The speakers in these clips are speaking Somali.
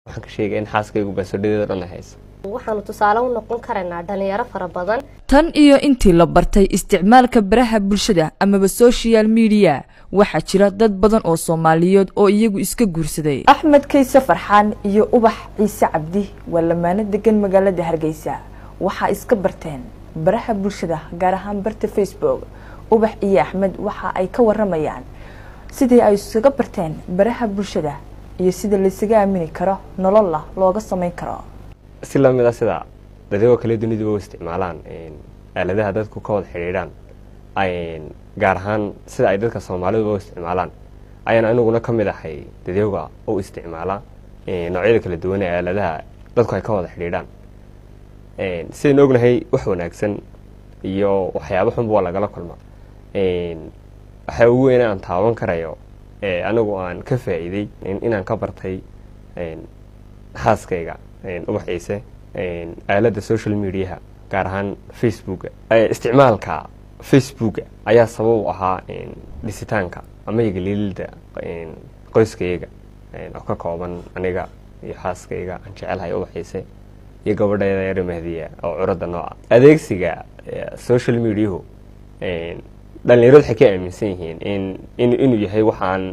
waxaan ka sheegay in xaaskaygu baaswordhadeeda dhan ay hayso. waxaanu tusaale u noqon karaynaa dhalinyaro fara badan tan iyo intii la bartay isticmaalka baraha bulshada amaba social media waxaa jira dad badan oo Soomaaliyeed oo iyagu iska guursaday. Axmed Kayse Farxaan iyo Ubax Ciise Cabdi waa lamaane degan magaalada Hargeysa waxa iska barteen baraha bulshada gaar ahaan barta Facebook. Ubax iyo Axmed waxa ay ka waramayaan sidii ay iskaga barteen baraha bulshada iyo sida la isaga aamini karo nolol looga sameyn karo. si la mid ah sida dadka kale dunida u isticmaalaan aaladaha dadku ka wada xiriiraan gaar ahaan sida ay dadka Soomaalidu u isticmaalaan ayaan aniguna ka mid ahay dadka oo isticmaala noocyada kala duwan ee aaladaha dadku ay ka wada xiriiraan sidoo ognahay wax wanaagsan iyo waxyaabo xun baa laga la kulma waxa ugu weyn aan taaban karayo anigu aan ka faa'iiday inaan ka bartay xaaskayga Ubax Ciise aalada social media gaar ahaan Facebook isticmaalka Facebook ayaa sabab u ahaa dhisitaanka ama yagaliilda qoyskayga oo ka kooban aniga iyo xaaskayga aan jecelahay Ubax Ciise iyo gabadheeda yar Mahdiya oo curada nooca adeegsiga social media dhalinyaradu waxay ka aaminsan yihiin inuu yahay waxaan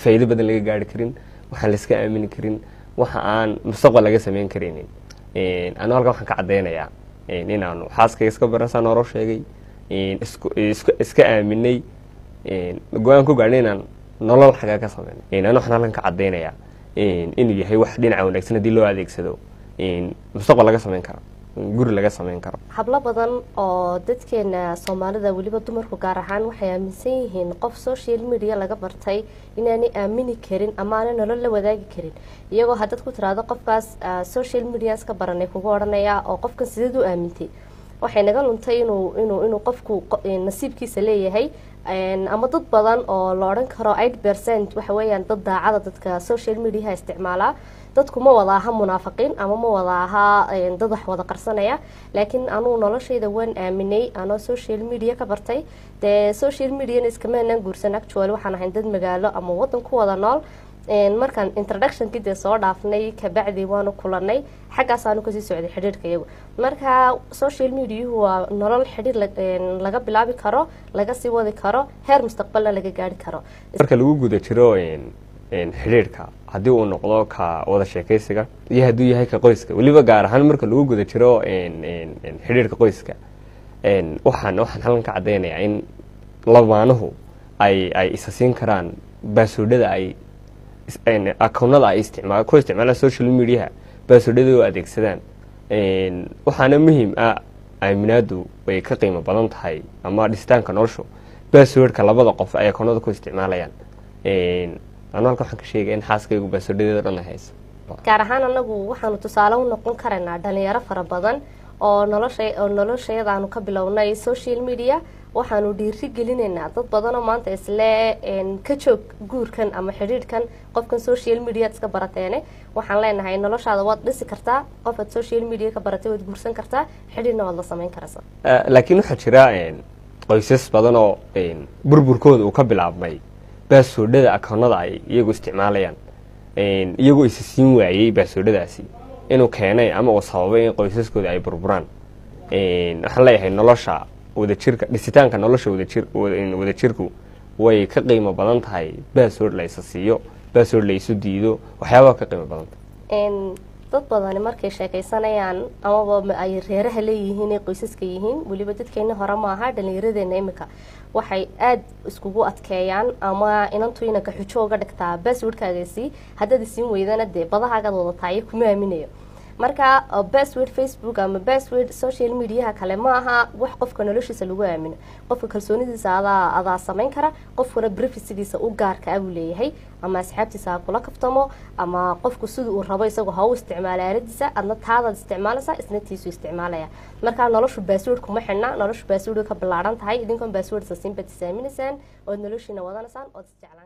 faa'iido badan laga gaari karin waxaan la iska aamini karin waxa aan mustaqbal laga sameyn karin anu halka waxaan ka cadeynayaa inaanu xaaskayga iska baransan noo sheegay iska aaminay go'aan ku gaarnay inaan nolol xagaa ka sameeyno anu waxaan halkan ka cadeynayaa inuu yahay wax dhinaca wanaagsan hadii loo adeegsado mustaqbal laga sameyn karo guri laga sameyn karo. hablo badan oo dadkeena Soomaalida waliba dumarku gaar ahaan waxay aaminsan yihiin qof social media laga bartay inaanay aamini karin ama aan nolol la wadaagi karin iyagoo hadad ku tiraado qofkaas social media iska baranay kugu oranaya oo qofkan sidoo u aamintay waxay naga luntay inuu qofku nasiibkiisa leeyahay ama dad badan oo la oran karo 8% waxa weeyaan dad daacada dadka social media isticmaala dadku ma wada aha munaafiqiin ama ma wada aha dad wax wada qarsanaya laakiin anu noloshayda waan aaminay ano social media ka bartay social media iskama aanan guursan actually waxaan ahay dad magaalo ama wadan ku wada nool markaan introduction kida soo dhaafnay ka bacdi waanu kulanay xagaas aanu ka sii socday xiriirkayagu marka social media waa nolol xiriir laga bilaabi karo laga sii wadi karo heer mustaqbalna laga gaari karo marka lagu guda jiro xiriirka hadii uu noqdo ka wada sheekaysiga iyo hadii yahay ka qoyska waliba gaar ahaan marka lagu guda jiro xiriirka qoyska waxaan halkan ka cadeynayaa in labaanuhu ay isasiin karaan baaswordada ay akoonada ay isticmaalaan social media baaswordada oo adeegsadaan waxaana muhiim ah aaminaadu way ka qiimo badan tahay ama dhistaanka noloshu baaswordka labada qof ay akoonada ku isticmaalayaan anu halka waxaan ka sheegay in xaaskaygu baaswordhadeeda dhan ay hayso gaar ahaan anagu waxaanu tusaale u noqon karaynaa dhalinyaro fara badan oo noloshayada aanu ka bilownay social media waxaanu dhiiri gelinaynaa dad badan oo maanta isle ka joog guurkan ama xiriirkan qofkan social media iska barateene waxaan leenahay noloshaada waad dhisi kartaa qofka social media ka baratay waad guursan kartaa xiriirna waad la sameyn kartaa laakiin waxa jira qoysas badan oo burburkooda uu ka bilaabmay baaswordada akoonada ay iyagu isticmaalayaan iyagu isiin waayay baaswordadaasi inuu keenay ama uu sababay in qoysaskooda ay burburaan waxaan leeyahay nolosha wadajirka dhisitaanka nolosha wadajirku way ka qiimo badan tahay baasword la siiyo baasword la isu diido waxyaabo ka qiimo badan dad badan markay sheekaysanayaan ama ay reeraha leeyihiin ee qoysaska yihiin waliba dadkeena hore ma aha dhalinyaradeena imika waxay aad iskugu adkeeyaan ama inantu inanka xujo uga dhigtaa baaswordkaagaasi haddaad isiin weydana dee badahaaga wadataay kuma aaminayo marka password Facebook ama password social media kale ma aha wax qofka noloshiisa lagu aamino qofka kalsoonidiisa adaa sameyn kara qofkuna privacygiisa u gaarka ah uu leeyahay ama asxaabtiisa kula kaftamo ama qofku sidoo uu rabo isagoo ha u isticmaalo aaladiisa adna taada isticmaalaysa isna tiisu isticmaalaya marka noloshu password kuma xidna noloshu password ka bilaaran tahay idinkan password sa simba tisaaminaysan oo noloshina wadanasan oo isticmaalaan